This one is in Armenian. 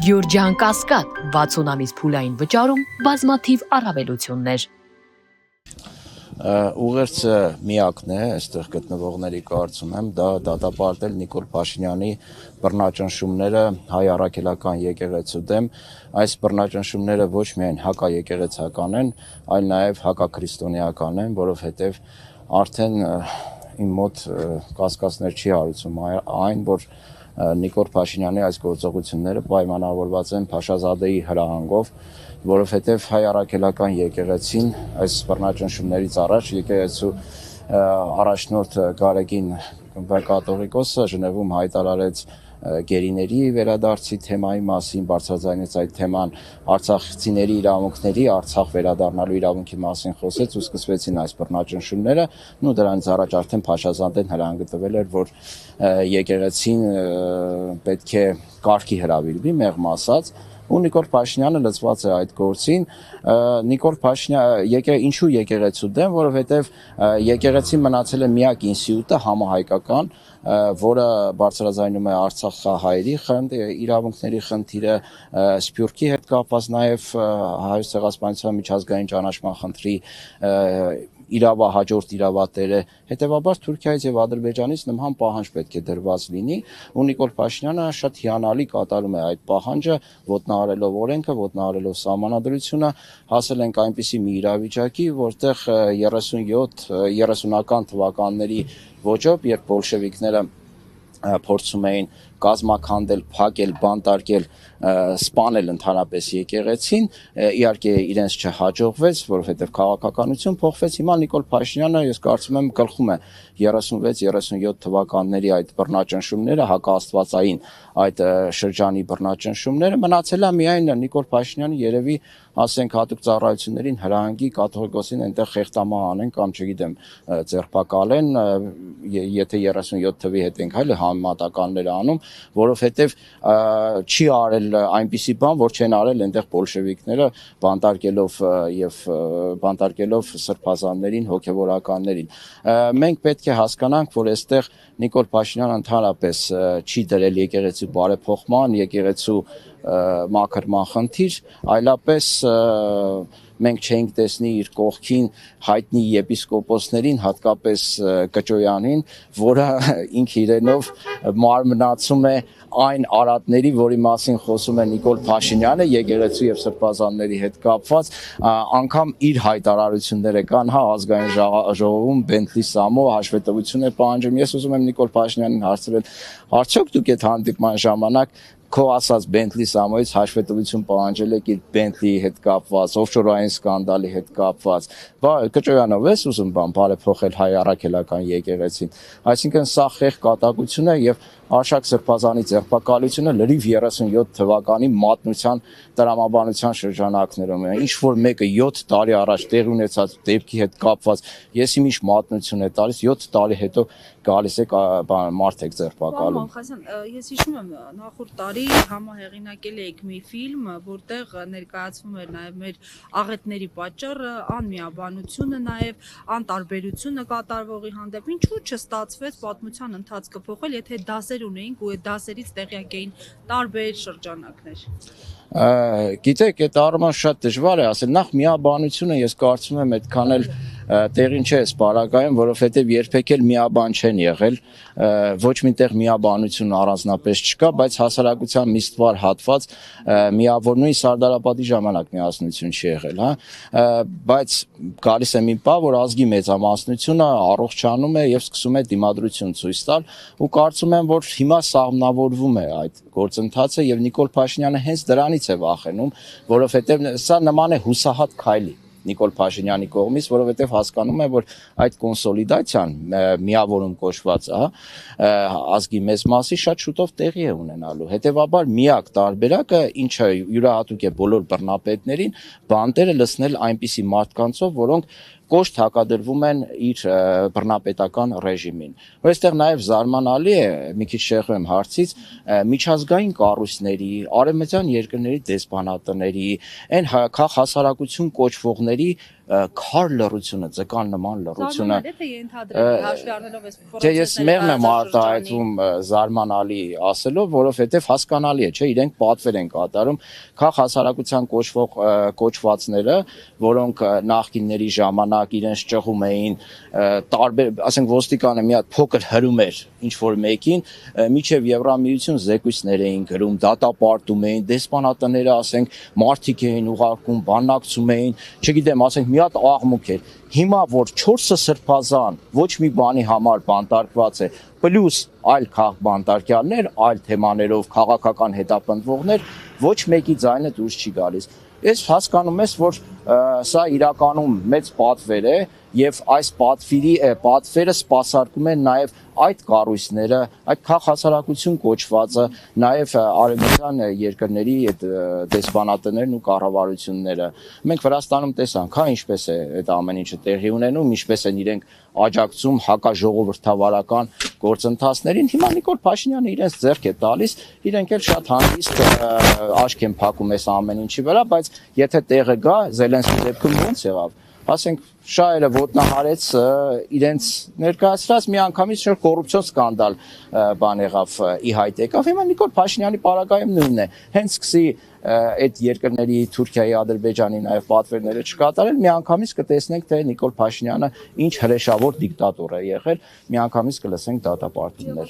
Գյուրջան Կասկադ 60 ամիս փուլային վճարում բազմաթիվ առավելություններ։ Ուղերձը միակն է, այստեղ գտնվողների կարծում եմ, դա դատապարտել Նիկոլ Փաշինյանի բռնաճնշումները հայ առաքելական եկեղեցու դեմ, այս բռնաճնշումները ոչ միայն հակաեկեղեցական են, այլ նաև հակաքրիստոնեական են, որովհետև արդեն իմ մոտ կասկածներ չի հարուցում այն, որ Նիկոլ Փաշինյանի այս գործողությունները պայմանավորված են Փաշազադեի հրահանգով, որովհետև հայ առաքելական եկեղեցին այս բռնաճնշումներից առաջ եկեղեցու առաջնորդ Գարեգին կաթողիկոսը Ժնևում հայտարարեց գերիների վերադարձի թեմայի մասին, բարձրաձայնեց այդ թեման, արցախցիների իրավունքների, Արցախ վերադառնալու իրավունքի մասին խոսեց ու սկսվեցին այս բռնաճնշումները, ու դրանից առաջ արդեն Փաշազադեն հրահանգ տվել էր, որ եկեղեցին պետք է կարգի հրավիրվի, մեղմ ասած, ու Նիկոլ Փաշինյանը լծված է այդ գործին, Նիկոլ Փաշինյանը ինչու եկեղեցու դեմ, որովհետև եկեղեցին մնացել է միակ ինստիտուտը համահայկական, որը բարձրաձայնում է արցախահայերի իրավունքների խնդիրը, Սփյուռքի հետ կապված նաև Հայոց ցեղասպանության միջազգային ճանաչման խնդրի իրավահաջորդ իրավատերը, հետևաբար Թուրքիայից եւ Ադրբեջանից նման պահանջ պետք է դրված լինի, ու Նիկոլ Փաշինյանը շատ հիանալի կատարում է այդ պահանջը, ոտնահարելով օրենքը, ոտնահարելով սահմանադրությունը, հասել ենք այնպիսի մի իրավիճակի, որտեղ 30-ական թվականների ոճով, երբ բոլշևիկները փորձում էին կազմաքանդել, փակել, բանտարկել, սպանել ընդհանրապես եկեղեցին, իհարկե իրենց չհաջողվեց, որովհետև քաղաքականություն փոխվեց, հիմա Նիկոլ Փաշինյանը, ես կարծում եմ, գլխում է 36-37 թվականների այդ բռնաճնշումները, հակաաստվածային այդ շրջանի բռնաճնշումները, մնացել է միայն Նիկոլ Փաշինյանը երևի, ասենք, հատուկ ծառայություններին հրահանգի կաթողիկոսին այնտեղ խեղտամահ անեն կամ չգիտեմ, ձերբակալեն, եթե 37 թվի հետ ենք հայլը համեմատականներ անում, որովհետև չի արել այնպիսի բան, որ չեն արել այնտեղ բոլշևիկները բանտարկելով սրբազաններին, հոգևորականներին։ Մենք պետք է հասկանանք, որ այստեղ Նիկոլ Փաշինյանը ընդհանրապես չի դրել եկեղեցու բարեփոխման, եկեղեցու մաքրման խնդիր, այլապես մենք չենք տեսնի իր կողքին հայտնի եպիսկոպոսներին, հատկապես Կճոյանին, որը ինքը իրենով մարմնացում է այն արատների, որի մասին խոսում է Նիկոլ Փաշինյանը, եկեղեցու եւ սրբազանների հետ կապված, անգամ իր հայտարարությունները կան, ազգային ժողովում Բենթլի Սամո հաշվետվություն է պահանջում։ Ես ուզում եմ Նիկոլ Փաշինյանին հարցրել, արդյոք դուք այդ հանդիպման ժամանակ քո ասած Բենթլի Սամոյից հաշվետվություն պահանջել եք իր Բենթլիի հետ կապված, օֆշորային սկանդալի հետ կապված, Կճոյանով ես ուզում բարեփոխել հայ առաքելական եկեղեցին, այսինքն սա խեղ կատակություն է եւ Արշակ Սրբազանի ձերբակալությունը լրիվ 37 թվականի մատնության տրամաբանության շրջանակներում է, ինչ որ մեկը 7 տարի առաջ տեղի ունեցած դեպքի հետ կապված, ես իմիշ մատնություն է տալիս, 7 տարի հետո գալիս է մարդ եք ձերբակալում։ Ղազյան, ես հիշում եմ նախորդ տարի համահեղինակել էիք մի ֆիլմ, որտեղ ներկայացվում էր նաև մեր աղետների պատճառը, անմիաբանությունը նաև, անտարբերությունը կատարվողի հանդեպ, ինչու չստացվեց պատմության ընթացքը փոխել, եթե դասեր ունեինք ու այդ դասերից տեղյակ էին տարբեր շրջանակներ։ Գիտեք, այդ առումով շատ դժվար է ասել, նախ միաբանությունը ես կարծում եմ այդքան էլ տեղին չէ սպարակայում, որովհետև երբեք էլ միաբան չեն եղել, ոչ միտեղ միաբանություն առանձնապես չկա, բայց հասարակության մի ստվար հատված միավոր նույն Սարդարապետի ժամանակ միասնություն չի եղել, բայց գալիս է մի պահ, որ ազգի մեծամասնությունը առողջանում է եւ սկսում է դիմադրություն ցույց տալ ու կարծում եմ, որ հիմա սահմանավորվում է այդ գործընթացը եւ Նիկոլ Փաշինյանը հենց դրանից է վախենում, որովհետեւ սա նման է հուսահատ քայլի Նիկոլ Փաշինյանի կողմից, որովհետև հասկանում է, որ այդ կոնսոլիդացիան միավորում կոչված ազգի մեծ մասի շատ շուտով տեղի է ունենալու։ Հետևաբար միակ տարբերակը, ինչը յուրահատուկ է բոլոր բռնապետներին, բանտերը լցնել այնպիսի մարդկանցով, որոնք կոշտ հակադրվում են իր բռնապետական ռեժիմին։ Այստեղ նաև զարմանալի է, մի քիչ շեղվեմ հարցից, միջազգային կառույցների, արևմտյան երկրների դեսպանատների, այն հասարակություն կոչվողների քար լռությունը, ձկան նման լռությունը։ Զարմանալի է, թե ենթադրել հաշվի առնելով այս Դե ես մեղմ եմ արտահայտվում զարմանալի ասելով, որովհետև հասկանալի է, չէ, իրենք պատվեր են կատարում քաղաքացիական կոչվածները, որոնք նախկինների ժամանակ իրենց ճղում էին տարբեր, ասենք ոստիկանը մի հատ փոքր հրում էր ինչ որ մեկին, միջև Եվրամիություն զեկույցներ էին գրում, դատապարտում էին, դեսպանատները, ասենք, մարդիկ էին ուղարկում, բանակցում էին, չգիտեմ, ասենք մի հատ աղմուկ էր։ Հիմա որ 4-ը սրբազան ոչ մի բանի համար բանտարկված է, պլյուս այլ բանտարկյալներ, այլ թեմաներով քաղաքական հետապնդվողներ, ոչ մեկի ձայնը դուրս չի գալիս։ Ես հասկանում ես, որ սա իրականում մեծ պատվեր է եւ այս պատվերը սպասարկում են նաեւ այդ կառույցները, այդ քաղաքացիական կոչվածը, նաեւ արևմտյան երկրների այդ դեսպանատներն ու կառավարությունները։ Մենք Վրաստանում տեսանք, հա, ինչպես է այդ ամեն ինչը տեղի ունենում, ինչպես են իրենք աջակցում հակաժողովրդավարական գործընթացներին։ Հիմա Նիկոլ Փաշինյանը իրենց ձեռք է տալիս, իրենք էլ շատ հանգիստ աչք են փակում այս ամեն ինչի վրա, բայց եթե տեղը գա, Զելենսկի դեպքում ո՞նց եղավ։ Ասենք շահերը ոտնահարեց իրենց ներկայացրած մի անգամից շուտ կոռուպցիոն սկանդալ բան եղավ ի հայտ եկավ։ Հիմա Նիկոլ Փաշինյանի պարագայում նույնն է։ Հենց սկսի այդ երկրների Թուրքիայի, Ադրբեջանի նաև պատվերները չկատարել, մի անգամից կտեսնենք, թե Նիկոլ Փաշինյանը ինչ հրեշավոր դիկտատոր է եղել, մի անգամից կլսենք դատապարտումներ։